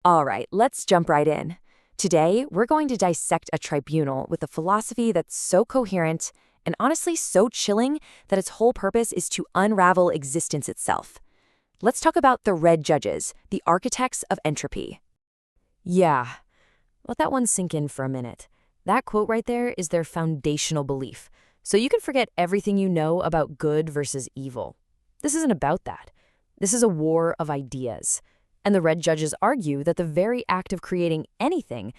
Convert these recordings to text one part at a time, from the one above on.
All right, let's jump right in. Today, we're going to dissect a tribunal with a philosophy that's so coherent and honestly so chilling that its whole purpose is to unravel existence itself. Let's talk about the red judges, the architects of entropy. Yeah, let that one sink in for a minute. That quote right there is their foundational belief. So you can forget everything you know about good versus evil. This isn't about that. This is a war of ideas. And the red judges argue that the very act of creating anything,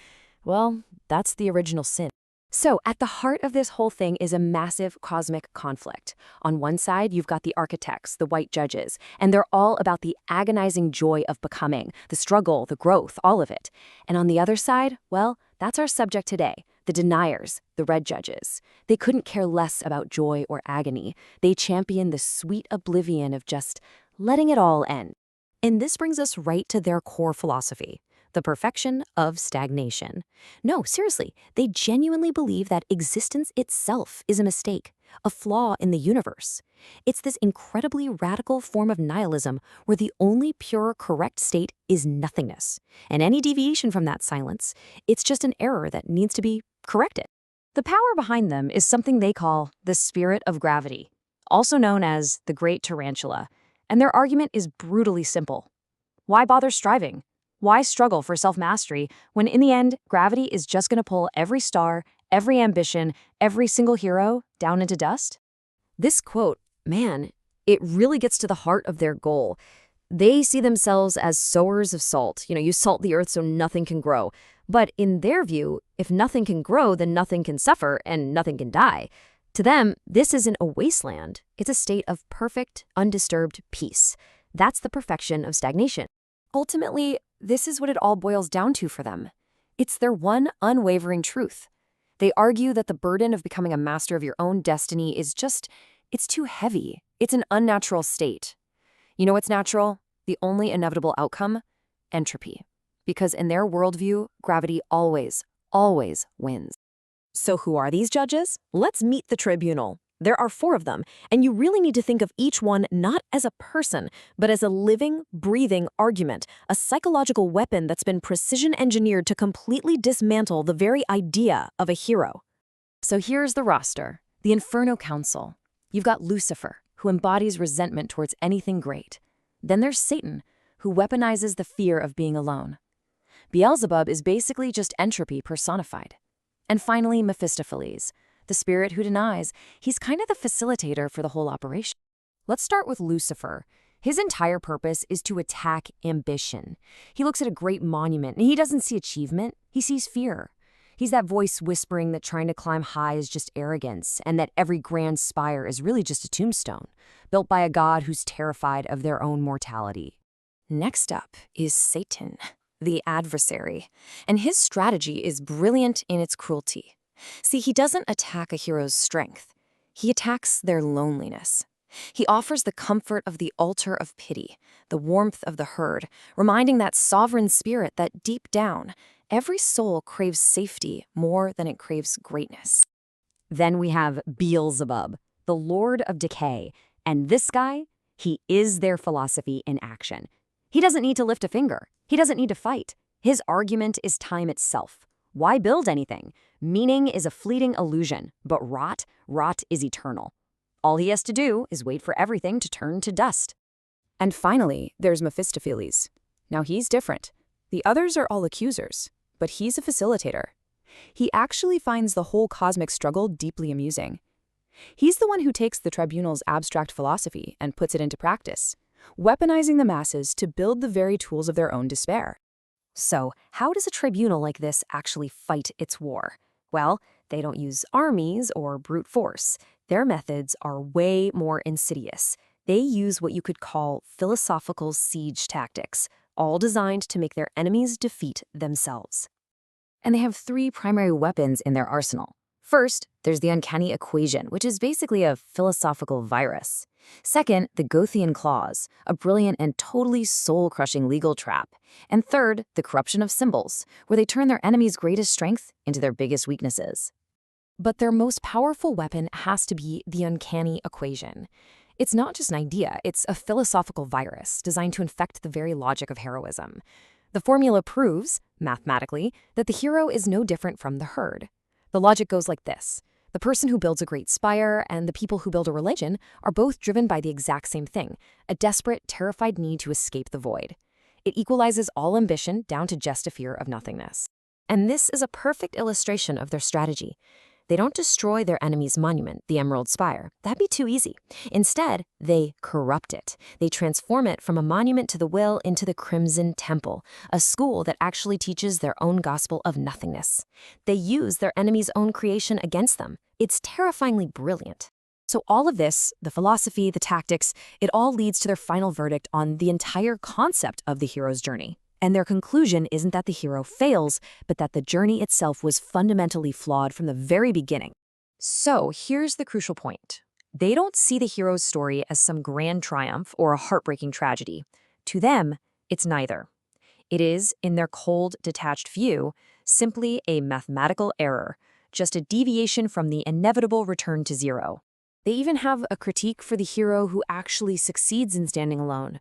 well, that's the original sin. So, at the heart of this whole thing is a massive cosmic conflict. On one side, you've got the architects, the white judges, and they're all about the agonizing joy of becoming, the struggle, the growth, all of it. And on the other side, well, that's our subject today, the deniers, the red judges. They couldn't care less about joy or agony. They champion the sweet oblivion of just letting it all end. And this brings us right to their core philosophy, the perfection of stagnation. No, seriously, they genuinely believe that existence itself is a mistake, a flaw in the universe. It's this incredibly radical form of nihilism where the only pure, correct state is nothingness. And any deviation from that silence, it's just an error that needs to be corrected. The power behind them is something they call the spirit of gravity, also known as the Great Tarantula. And their argument is brutally simple. Why bother striving? Why struggle for self-mastery when in the end, gravity is just going to pull every star, every ambition, every single hero down into dust? This quote, man, it really gets to the heart of their goal. They see themselves as sowers of salt. You salt the earth so nothing can grow. But in their view, if nothing can grow, then nothing can suffer and nothing can die. To them, this isn't a wasteland. It's a state of perfect, undisturbed peace. That's the perfection of stagnation. Ultimately, this is what it all boils down to for them. It's their one unwavering truth. They argue that the burden of becoming a master of your own destiny is it's too heavy. It's an unnatural state. You know what's natural? The only inevitable outcome? Entropy. Because in their worldview, gravity always wins. So who are these judges? Let's meet the tribunal. There are 4 of them, and you really need to think of each one not as a person, but as a living, breathing argument, a psychological weapon that's been precision engineered to completely dismantle the very idea of a hero. So here's the roster. The Inferno Council. You've got Lucifer, who embodies resentment towards anything great. Then there's Satan, who weaponizes the fear of being alone. Beelzebub is basically just entropy personified. And finally, Mephistopheles, the spirit who denies. He's kind of the facilitator for the whole operation. Let's start with Lucifer. His entire purpose is to attack ambition. He looks at a great monument and he doesn't see achievement, he sees fear. He's that voice whispering that trying to climb high is just arrogance and that every grand spire is really just a tombstone, built by a god who's terrified of their own mortality. Next up is Satan, the adversary, and his strategy is brilliant in its cruelty. See, he doesn't attack a hero's strength. He attacks their loneliness. He offers the comfort of the altar of pity, the warmth of the herd, reminding that sovereign spirit that deep down, every soul craves safety more than it craves greatness. Then we have Beelzebub, the Lord of Decay, and this guy, he is their philosophy in action. He doesn't need to lift a finger. He doesn't need to fight. His argument is time itself. Why build anything? Meaning is a fleeting illusion, but rot is eternal. All he has to do is wait for everything to turn to dust. And finally, there's Mephistopheles. Now he's different. The others are all accusers, but he's a facilitator. He actually finds the whole cosmic struggle deeply amusing. He's the one who takes the tribunal's abstract philosophy and puts it into practice, weaponizing the masses to build the very tools of their own despair. So, how does a tribunal like this actually fight its war? Well, they don't use armies or brute force. Their methods are way more insidious. They use what you could call philosophical siege tactics, all designed to make their enemies defeat themselves. And they have 3 primary weapons in their arsenal. First, there's the uncanny equation, which is basically a philosophical virus. Second, the Gothian clause, a brilliant and totally soul-crushing legal trap. And third, the corruption of symbols, where they turn their enemy's greatest strength into their biggest weaknesses. But their most powerful weapon has to be the uncanny equation. It's not just an idea, it's a philosophical virus designed to infect the very logic of heroism. The formula proves, mathematically, that the hero is no different from the herd. The logic goes like this. The person who builds a great spire and the people who build a religion are both driven by the exact same thing, a desperate, terrified need to escape the void. It equalizes all ambition down to just a fear of nothingness. And this is a perfect illustration of their strategy. They don't destroy their enemy's monument, the Emerald Spire. That'd be too easy. Instead, they corrupt it. They transform it from a monument to the will into the Crimson Temple, a school that actually teaches their own gospel of nothingness. They use their enemy's own creation against them. It's terrifyingly brilliant. So all of this, the philosophy, the tactics, it all leads to their final verdict on the entire concept of the hero's journey. And their conclusion isn't that the hero fails, but that the journey itself was fundamentally flawed from the very beginning. So here's the crucial point. They don't see the hero's story as some grand triumph or a heartbreaking tragedy. To them, it's neither. It is, in their cold, detached view, simply a mathematical error, just a deviation from the inevitable return to zero. They even have a critique for the hero who actually succeeds in standing alone.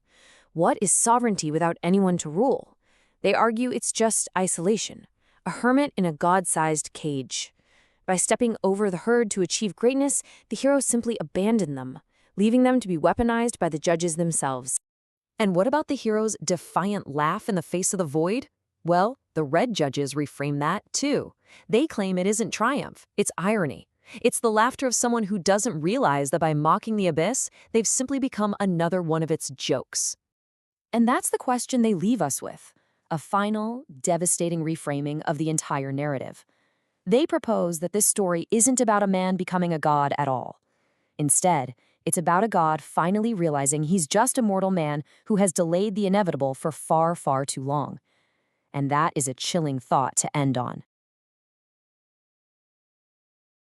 What is sovereignty without anyone to rule? They argue it's just isolation, a hermit in a god-sized cage. By stepping over the herd to achieve greatness, the hero simply abandoned them, leaving them to be weaponized by the judges themselves. And what about the hero's defiant laugh in the face of the void? Well, the red judges reframe that too. They claim it isn't triumph, it's irony. It's the laughter of someone who doesn't realize that by mocking the abyss, they've simply become another one of its jokes. And that's the question they leave us with, a final, devastating reframing of the entire narrative. They propose that this story isn't about a man becoming a god at all. Instead, it's about a god finally realizing he's just a mortal man who has delayed the inevitable for far, far too long. And that is a chilling thought to end on.